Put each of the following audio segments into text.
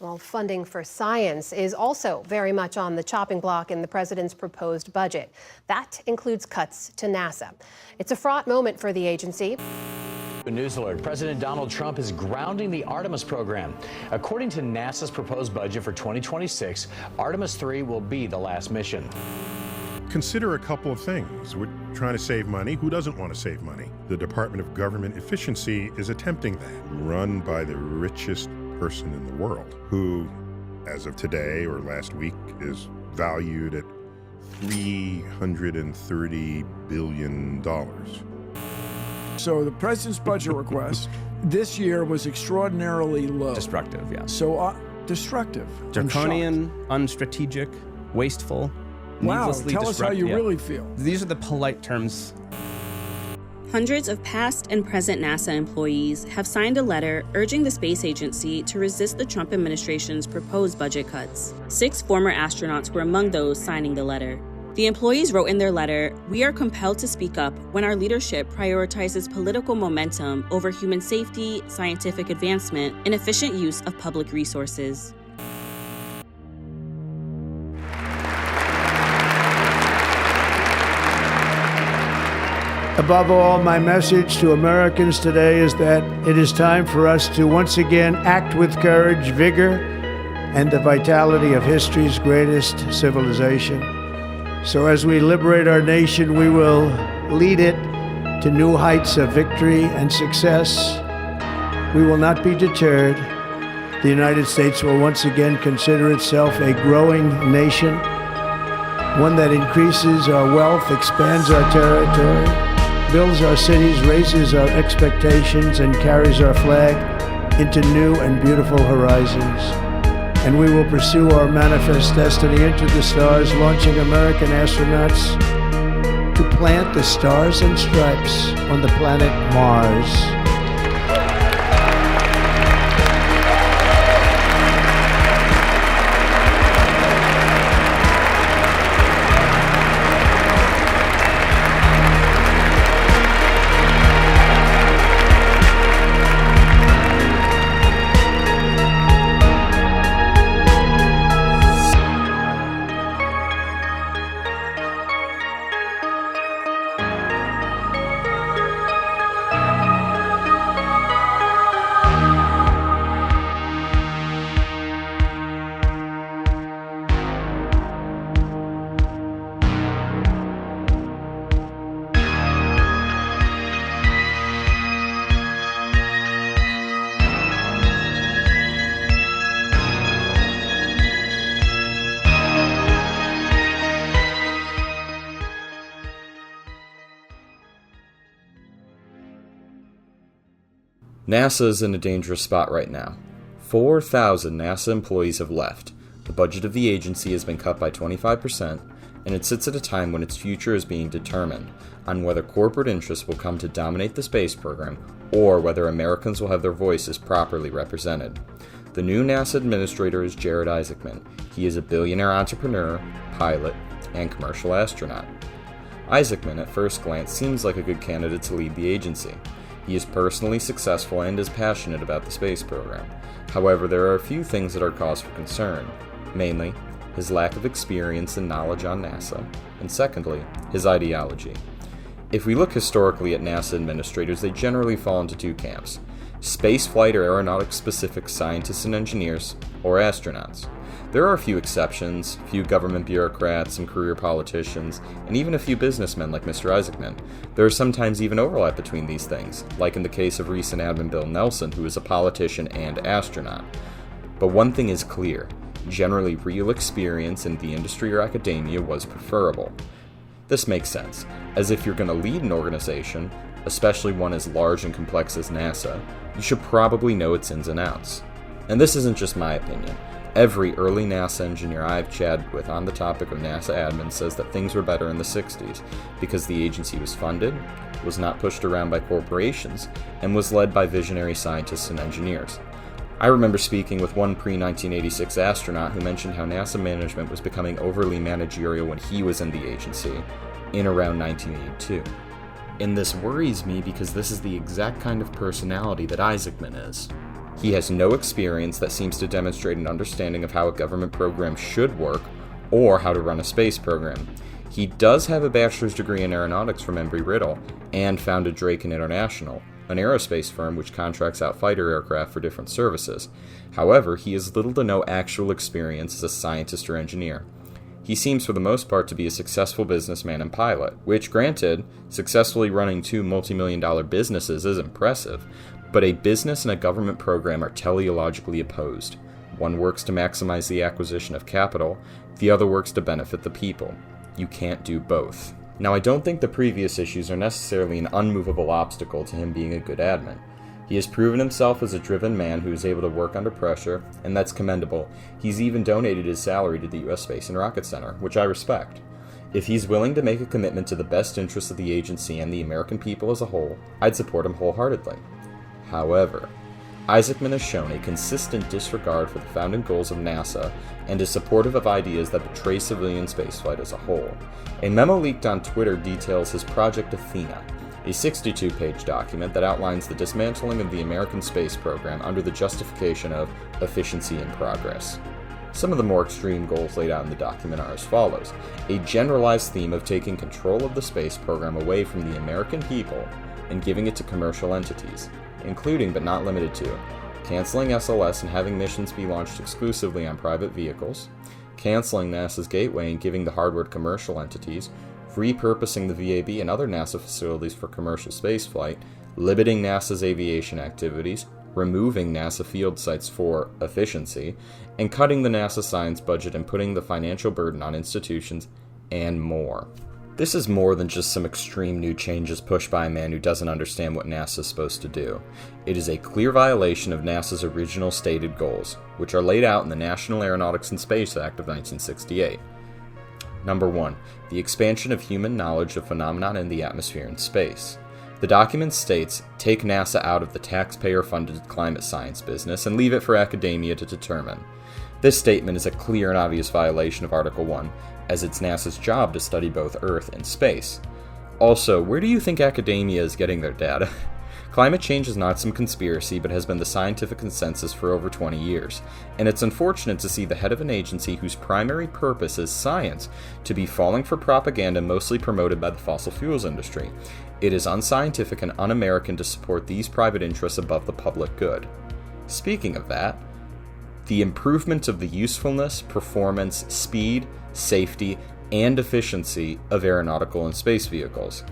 Well, funding for science is also very much on the chopping block in the president's proposed budget. That includes cuts to NASA. It's a fraught moment for the agency. A news alert. President Donald Trump is grounding the Artemis program. According to NASA's proposed budget for 2026, Artemis 3 will be the last mission. Consider a couple of things. We're trying to save money. Who doesn't want to save money? The Department of Government Efficiency is attempting that, run by the richest person in the world, who, as of today or last week, is valued at $330 billion. So the president's budget request this year was extraordinarily low. Destructive, yeah. So destructive. Draconian, unstrategic, wasteful, wow, needlessly tell us how you yeah. really feel. These are the polite terms. Hundreds of past and present NASA employees have signed a letter urging the space agency to resist the Trump administration's proposed budget cuts. 6 former astronauts were among those signing the letter. The employees wrote in their letter, "We are compelled to speak up when our leadership prioritizes political momentum over human safety, scientific advancement, and efficient use of public resources." Above all, my message to Americans today is that it is time for us to once again act with courage, vigor, and the vitality of history's greatest civilization. So as we liberate our nation, we will lead it to new heights of victory and success. We will not be deterred. The United States will once again consider itself a growing nation, one that increases our wealth, expands our territory, builds our cities, raises our expectations, and carries our flag into new and beautiful horizons. And we will pursue our manifest destiny into the stars, launching American astronauts to plant the stars and stripes on the planet Mars. NASA is in a dangerous spot right now. 4,000 NASA employees have left, the budget of the agency has been cut by 25%, and it sits at a time when its future is being determined on whether corporate interests will come to dominate the space program or whether Americans will have their voices properly represented. The new NASA administrator is Jared Issacman. He is a billionaire entrepreneur, pilot, and commercial astronaut. Issacman, at first glance, seems like a good candidate to lead the agency. He is personally successful and is passionate about the space program. However, there are a few things that are cause for concern, mainly his lack of experience and knowledge on NASA, and secondly, his ideology. If we look historically at NASA administrators, they generally fall into 2 camps: spaceflight or aeronautics-specific scientists and engineers, or astronauts. There are a few exceptions, a few government bureaucrats, some career politicians, and even a few businessmen like Mr. Issacman. There is sometimes even overlap between these things, like in the case of recent Admin Bill Nelson, who is a politician and astronaut. But one thing is clear: generally real experience in the industry or academia was preferable. This makes sense, as if you're going to lead an organization, especially one as large and complex as NASA, you should probably know its ins and outs. And this isn't just my opinion. Every early NASA engineer I've chatted with on the topic of NASA admin says that things were better in the 60s because the agency was funded, was not pushed around by corporations, and was led by visionary scientists and engineers. I remember speaking with one pre-1986 astronaut who mentioned how NASA management was becoming overly managerial when he was in the agency in around 1982. And this worries me because this is the exact kind of personality that Issacman is. He has no experience that seems to demonstrate an understanding of how a government program should work or how to run a space program. He does have a bachelor's degree in aeronautics from Embry-Riddle and founded Draken International, an aerospace firm which contracts out fighter aircraft for different services. However, he has little to no actual experience as a scientist or engineer. He seems for the most part to be a successful businessman and pilot, which, granted, successfully running 2 multi-million-dollar businesses is impressive, but a business and a government program are teleologically opposed. One works to maximize the acquisition of capital, the other works to benefit the people. You can't do both. Now, I don't think the previous issues are necessarily an unmovable obstacle to him being a good admin. He has proven himself as a driven man who is able to work under pressure, and that's commendable. He's even donated his salary to the U.S. Space and Rocket Center, which I respect. If he's willing to make a commitment to the best interests of the agency and the American people as a whole, I'd support him wholeheartedly. However, Issacman has shown a consistent disregard for the founding goals of NASA and is supportive of ideas that betray civilian spaceflight as a whole. A memo leaked on Twitter details his Project Athena, a 62-page document that outlines the dismantling of the American space program under the justification of efficiency and progress. Some of the more extreme goals laid out in the document are as follows: a generalized theme of taking control of the space program away from the American people and giving it to commercial entities, including but not limited to canceling SLS and having missions be launched exclusively on private vehicles, canceling NASA's Gateway and giving the hardware to commercial entities, repurposing the VAB and other NASA facilities for commercial spaceflight, limiting NASA's aviation activities, removing NASA field sites for efficiency, and cutting the NASA science budget and putting the financial burden on institutions, and more. This is more than just some extreme new changes pushed by a man who doesn't understand what NASA is supposed to do. It is a clear violation of NASA's original stated goals, which are laid out in the National Aeronautics and Space Act of 1968. Number 1. The expansion of human knowledge of phenomena in the atmosphere and space. The document states, take NASA out of the taxpayer-funded climate science business and leave it for academia to determine. This statement is a clear and obvious violation of Article 1, as it's NASA's job to study both Earth and space. Also, where do you think academia is getting their data? Climate change is not some conspiracy, but has been the scientific consensus for over 20 years, and it's unfortunate to see the head of an agency whose primary purpose is science to be falling for propaganda mostly promoted by the fossil fuels industry. It is unscientific and un-American to support these private interests above the public good. Speaking of that, the improvement of the usefulness, performance, speed, safety, and efficiency of aeronautical and space vehicles.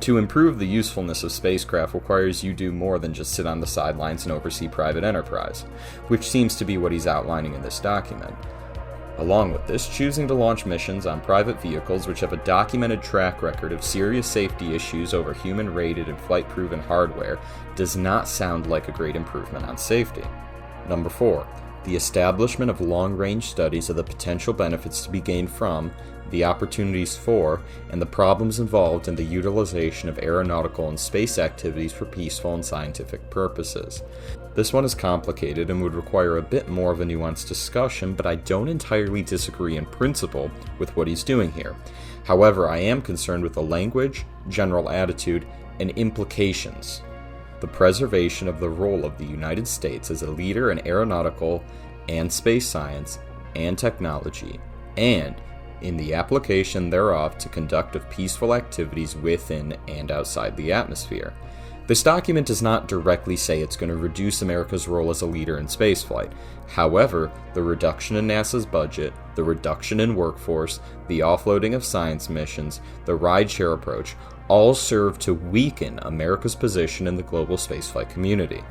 To improve the usefulness of spacecraft requires you do more than just sit on the sidelines and oversee private enterprise, which seems to be what he's outlining in this document. Along with this, choosing to launch missions on private vehicles which have a documented track record of serious safety issues over human-rated and flight-proven hardware does not sound like a great improvement on safety. Number 4. The establishment of long-range studies of the potential benefits to be gained from, the opportunities for, and the problems involved in the utilization of aeronautical and space activities for peaceful and scientific purposes. This one is complicated and would require a bit more of a nuanced discussion, but I don't entirely disagree in principle with what he's doing here. However, I am concerned with the language, general attitude, and implications. The preservation of the role of the United States as a leader in aeronautical and space science and technology, and in the application thereof to conduct of peaceful activities within and outside the atmosphere. This document does not directly say it's going to reduce America's role as a leader in spaceflight. However, the reduction in NASA's budget, the reduction in workforce, the offloading of science missions, the rideshare approach, all serve to weaken America's position in the global spaceflight community.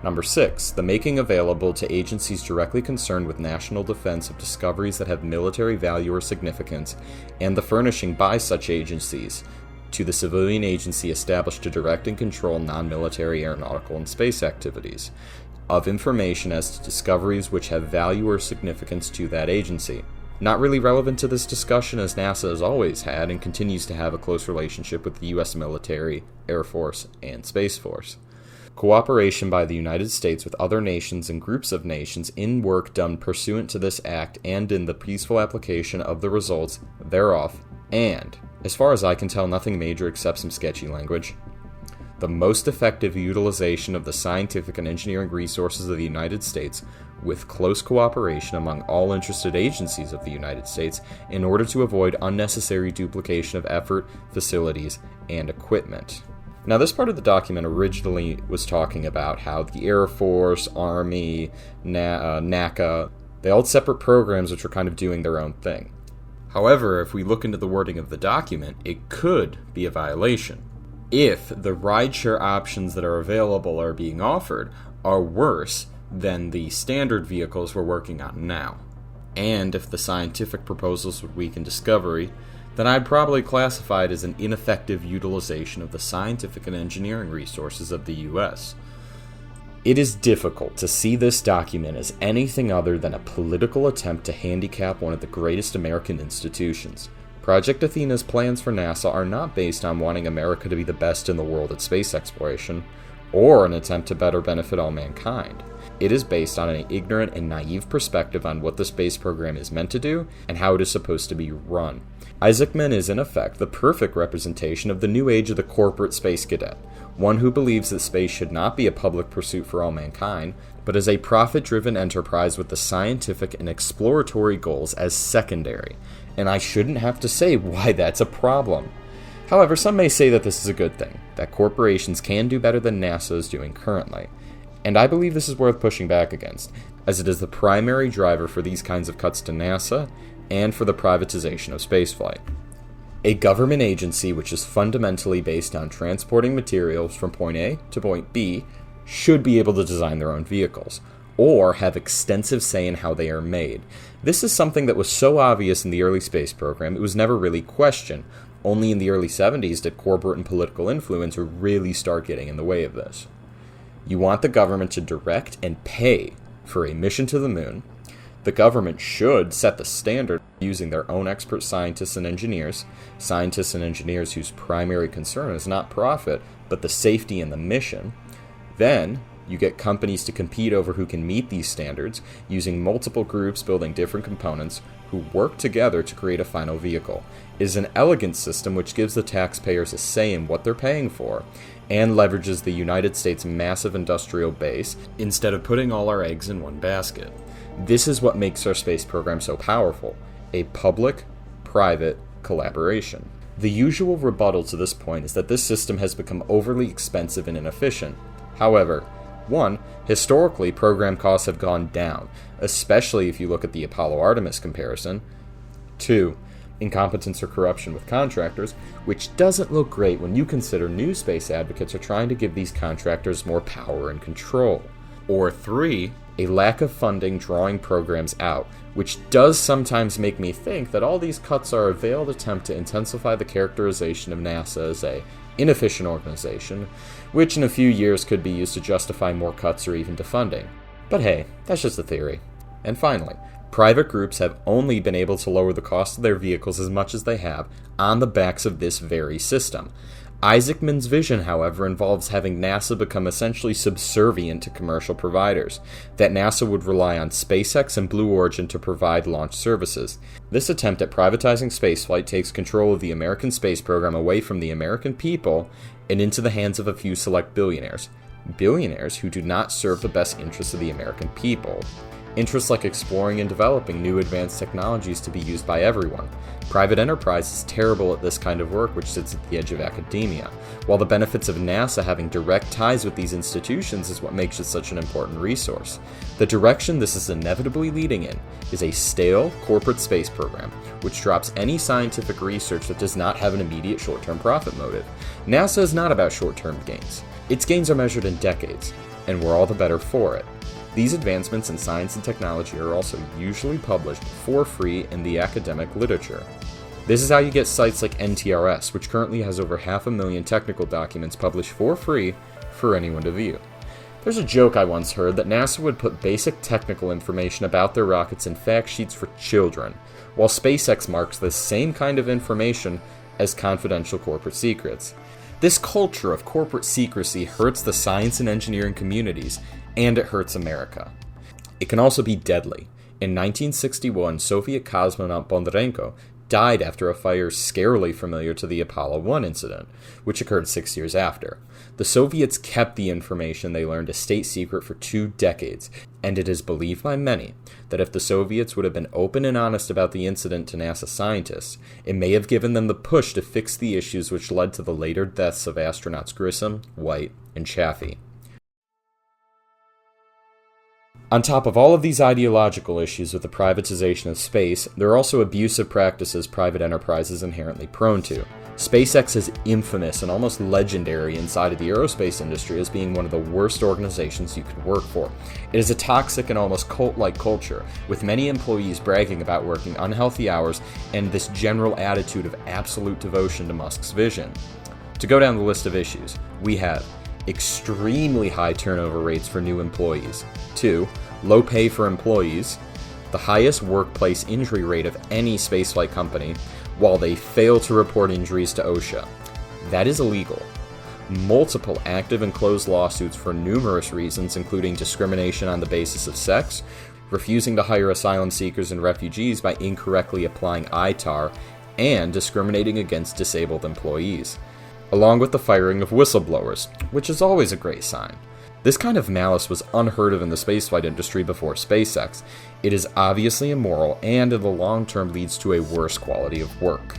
Number 6. The making available to agencies directly concerned with national defense of discoveries that have military value or significance, and the furnishing by such agencies to the civilian agency established to direct and control non-military aeronautical and space activities, of information as to discoveries which have value or significance to that agency. Not really relevant to this discussion, as NASA has always had and continues to have a close relationship with the U.S. military, Air Force, and Space Force. Cooperation by the United States with other nations and groups of nations in work done pursuant to this act and in the peaceful application of the results thereof, and, as far as I can tell, nothing major except some sketchy language. the most effective utilization of the scientific and engineering resources of the United States with close cooperation among all interested agencies of the United States in order to avoid unnecessary duplication of effort, facilities, and equipment. Now, this part of the document originally was talking about how the Air Force, Army, NACA, they all had separate programs which were kind of doing their own thing. However, if we look into the wording of the document, it could be a violation if the rideshare options that are available or being offered are worse than the standard vehicles we're working on now. And if the scientific proposals would weaken discovery, then I'd probably classify it as an ineffective utilization of the scientific and engineering resources of the U.S. It is difficult to see this document as anything other than a political attempt to handicap one of the greatest American institutions. Project Athena's plans for NASA are not based on wanting America to be the best in the world at space exploration, or an attempt to better benefit all mankind. It is based on an ignorant and naive perspective on what the space program is meant to do and how it is supposed to be run. Issacman is in effect the perfect representation of the new age of the corporate space cadet, one who believes that space should not be a public pursuit for all mankind, but is a profit-driven enterprise with the scientific and exploratory goals as secondary. And I shouldn't have to say why that's a problem. However, some may say that this is a good thing, that corporations can do better than NASA is doing currently. And I believe this is worth pushing back against, as it is the primary driver for these kinds of cuts to NASA and for the privatization of spaceflight. A government agency which is fundamentally based on transporting materials from point A to point B should be able to design their own vehicles, or have extensive say in how they are made. This is something that was so obvious in the early space program, it was never really questioned. Only in the early 70s did corporate and political influence really start getting in the way of this. You want the government to direct and pay for a mission to the moon. The government should set the standard using their own expert scientists and engineers whose primary concern is not profit, but the safety and the mission. Then, you get companies to compete over who can meet these standards, using multiple groups building different components who work together to create a final vehicle. It is an elegant system which gives the taxpayers a say in what they're paying for, and leverages the United States' massive industrial base instead of putting all our eggs in one basket. This is what makes our space program so powerful, a public-private collaboration. The usual rebuttal to this point is that this system has become overly expensive and inefficient. However, 1. Historically, program costs have gone down, especially if you look at the Apollo-Artemis comparison. 2. Incompetence or corruption with contractors, which doesn't look great when you consider new space advocates are trying to give these contractors more power and control. Or 3. A lack of funding drawing programs out, which does sometimes make me think that all these cuts are a veiled attempt to intensify the characterization of NASA as a inefficient organization, which in a few years could be used to justify more cuts or even defunding. But hey, that's just a theory. And finally, private groups have only been able to lower the cost of their vehicles as much as they have on the backs of this very system. Issacman's vision, however, involves having NASA become essentially subservient to commercial providers, that NASA would rely on SpaceX and Blue Origin to provide launch services. This attempt at privatizing spaceflight takes control of the American space program away from the American people and into the hands of a few select billionaires. Billionaires who do not serve the best interests of the American people. Interests like exploring and developing new advanced technologies to be used by everyone. Private enterprise is terrible at this kind of work, which sits at the edge of academia, while the benefits of NASA having direct ties with these institutions is what makes it such an important resource. The direction this is inevitably leading in is a stale corporate space program, which drops any scientific research that does not have an immediate short-term profit motive. NASA is not about short-term gains. Its gains are measured in decades, and we're all the better for it. These advancements in science and technology are also usually published for free in the academic literature. This is how you get sites like NTRS, which currently has over 500,000 technical documents published for free for anyone to view. There's a joke I once heard that NASA would put basic technical information about their rockets in fact sheets for children, while SpaceX marks the same kind of information as confidential corporate secrets. This culture of corporate secrecy hurts the science and engineering communities, and it hurts America. It can also be deadly. In 1961, Soviet cosmonaut Bondarenko died after a fire scarily familiar to the Apollo 1 incident, which occurred 6 years after. The Soviets kept the information they learned a state secret for 2 decades, and it is believed by many that if the Soviets would have been open and honest about the incident to NASA scientists, it may have given them the push to fix the issues which led to the later deaths of astronauts Grissom, White, and Chaffee. On top of all of these ideological issues with the privatization of space, there are also abusive practices private enterprise is inherently prone to. SpaceX is infamous and almost legendary inside of the aerospace industry as being one of the worst organizations you could work for. It is a toxic and almost cult-like culture, with many employees bragging about working unhealthy hours and this general attitude of absolute devotion to Musk's vision. To go down the list of issues, we have extremely high turnover rates for new employees. 2. Low pay for employees. The highest workplace injury rate of any spaceflight company, while they fail to report injuries to OSHA. That is illegal. Multiple active and closed lawsuits for numerous reasons, including discrimination on the basis of sex, refusing to hire asylum seekers and refugees by incorrectly applying ITAR, and discriminating against disabled employees, along with the firing of whistleblowers, which is always a great sign. This kind of malice was unheard of in the spaceflight industry before SpaceX. It is obviously immoral and in the long term leads to a worse quality of work.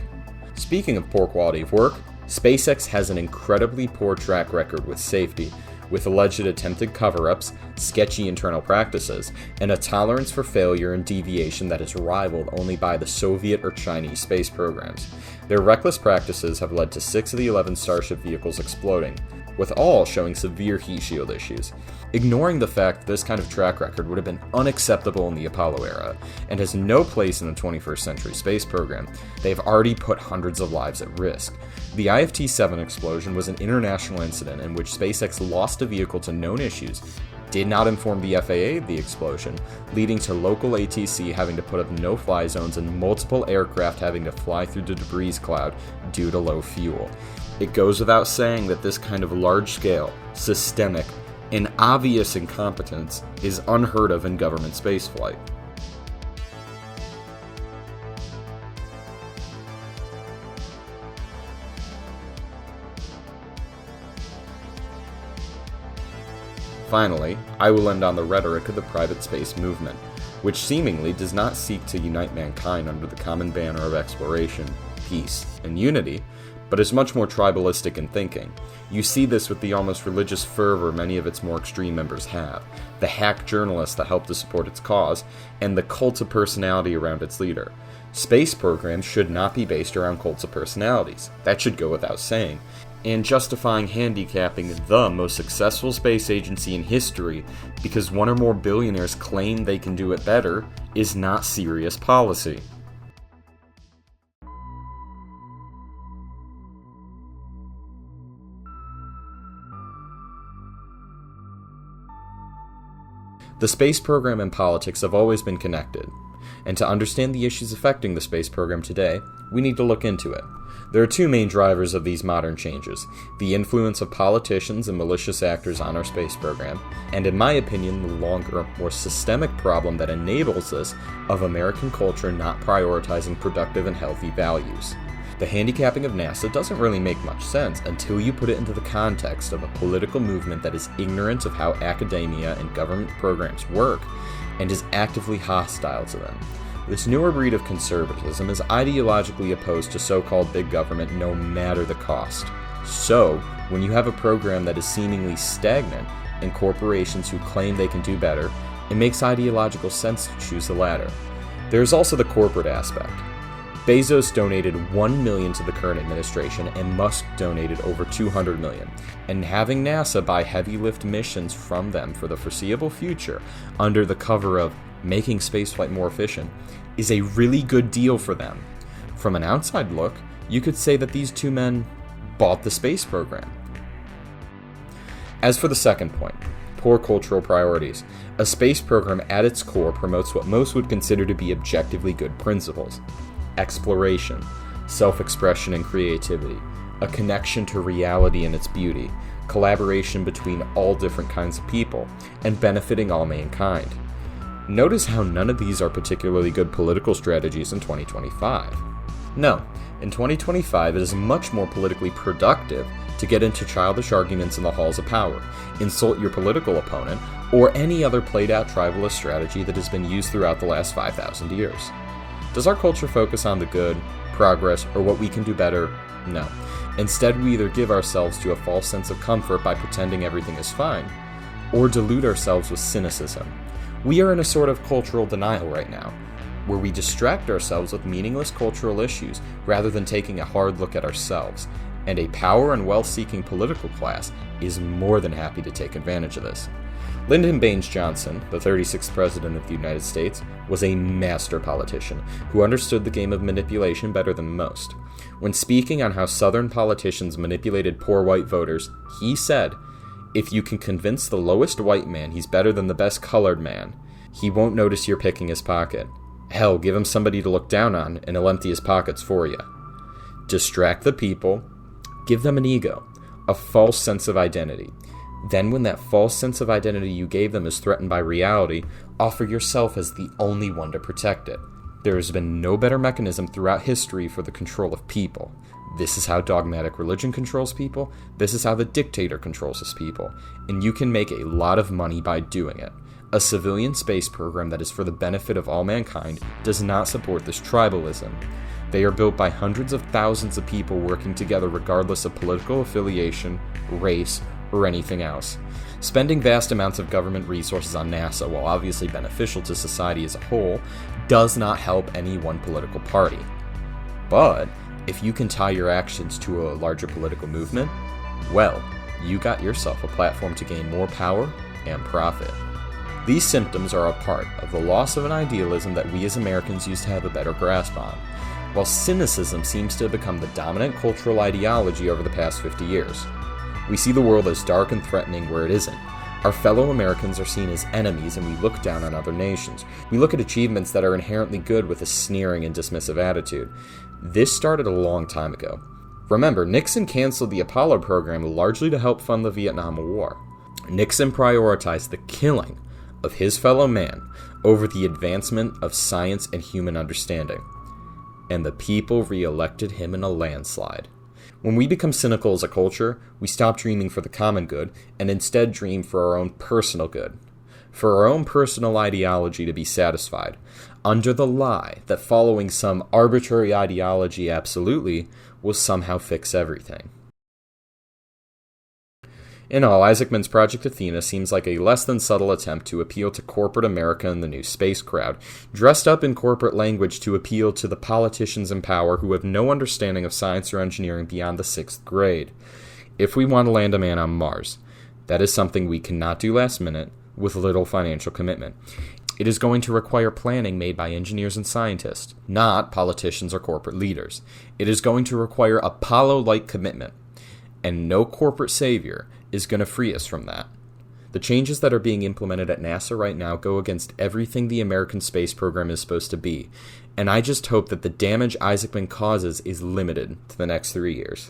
Speaking of poor quality of work, SpaceX has an incredibly poor track record with safety, with alleged attempted cover-ups, sketchy internal practices, and a tolerance for failure and deviation that is rivaled only by the Soviet or Chinese space programs. Their reckless practices have led to 6 of the 11 Starship vehicles exploding, with all showing severe heat shield issues. Ignoring the fact that this kind of track record would have been unacceptable in the Apollo era, and has no place in the 21st century space program, they have already put hundreds of lives at risk. The IFT-7 explosion was an international incident in which SpaceX lost a vehicle to known issues, did not inform the FAA of the explosion, leading to local ATC having to put up no-fly zones and multiple aircraft having to fly through the debris cloud due to low fuel. It goes without saying that this kind of large-scale, systemic, and obvious incompetence is unheard of in government spaceflight. Finally, I will end on the rhetoric of the private space movement, which seemingly does not seek to unite mankind under the common banner of exploration, peace, and unity, but is much more tribalistic in thinking. You see this with the almost religious fervor many of its more extreme members have, the hack journalists that help to support its cause, and the cult of personality around its leader. Space programs should not be based around cults of personalities. That should go without saying. And justifying handicapping the most successful space agency in history because one or more billionaires claim they can do it better is not serious policy. The space program and politics have always been connected, and to understand the issues affecting the space program today, we need to look into it. There are 2 main drivers of these modern changes: the influence of politicians and malicious actors on our space program, and in my opinion, the longer, more systemic problem that enables this of American culture not prioritizing productive and healthy values. The handicapping of NASA doesn't really make much sense until you put it into the context of a political movement that is ignorant of how academia and government programs work and is actively hostile to them. This newer breed of conservatism is ideologically opposed to so-called big government no matter the cost. So, when you have a program that is seemingly stagnant and corporations who claim they can do better, it makes ideological sense to choose the latter. There is also the corporate aspect. Bezos donated $1 million to the current administration, and Musk donated over $200 million. And having NASA buy heavy lift missions from them for the foreseeable future, under the cover of making spaceflight more efficient, is a really good deal for them. From an outside look, you could say that these 2 men bought the space program. As for the second point, poor cultural priorities, a space program at its core promotes what most would consider to be objectively good principles: exploration, self-expression and creativity, a connection to reality and its beauty, collaboration between all different kinds of people, and benefiting all mankind. Notice how none of these are particularly good political strategies in 2025. No, in 2025 it is much more politically productive to get into childish arguments in the halls of power, insult your political opponent, or any other played-out tribalist strategy that has been used throughout the last 5,000 years. Does our culture focus on the good, progress, or what we can do better? No. Instead, we either give ourselves to a false sense of comfort by pretending everything is fine, or delude ourselves with cynicism. We are in a sort of cultural denial right now, where we distract ourselves with meaningless cultural issues rather than taking a hard look at ourselves, and a power and wealth-seeking political class is more than happy to take advantage of this. Lyndon Baines Johnson, the 36th President of the United States, was a master politician who understood the game of manipulation better than most. When speaking on how Southern politicians manipulated poor white voters, he said, "If you can convince the lowest white man he's better than the best colored man, he won't notice you're picking his pocket. Hell, give him somebody to look down on, and he'll empty his pockets for you." Distract the people, give them an ego, a false sense of identity. Then when that false sense of identity you gave them is threatened by reality, offer yourself as the only one to protect it. There has been no better mechanism throughout history for the control of people. This is how dogmatic religion controls people, this is how the dictator controls his people, and you can make a lot of money by doing it. A civilian space program that is for the benefit of all mankind does not support this tribalism. They are built by hundreds of thousands of people working together regardless of political affiliation, race, or anything else. Spending vast amounts of government resources on NASA, while obviously beneficial to society as a whole, does not help any one political party. But if you can tie your actions to a larger political movement, well, you got yourself a platform to gain more power and profit. These symptoms are a part of the loss of an idealism that we as Americans used to have a better grasp on, while cynicism seems to have become the dominant cultural ideology over the past 50 years. We see the world as dark and threatening where it isn't. Our fellow Americans are seen as enemies and we look down on other nations. We look at achievements that are inherently good with a sneering and dismissive attitude. This started a long time ago. Remember, Nixon canceled the Apollo program largely to help fund the Vietnam War. Nixon prioritized the killing of his fellow man over the advancement of science and human understanding. And the people re-elected him in a landslide. When we become cynical as a culture, we stop dreaming for the common good and instead dream for our own personal good, for our own personal ideology to be satisfied, under the lie that following some arbitrary ideology absolutely will somehow fix everything. In all, Issacman's Project Athena seems like a less than subtle attempt to appeal to corporate America and the new space crowd, dressed up in corporate language to appeal to the politicians in power who have no understanding of science or engineering beyond the 6th grade. If we want to land a man on Mars, that is something we cannot do last minute with little financial commitment. It is going to require planning made by engineers and scientists, not politicians or corporate leaders. It is going to require Apollo-like commitment, and no corporate savior is going to free us from that. The changes that are being implemented at NASA right now go against everything the American space program is supposed to be, and I just hope that the damage Issacman causes is limited to the next 3 years.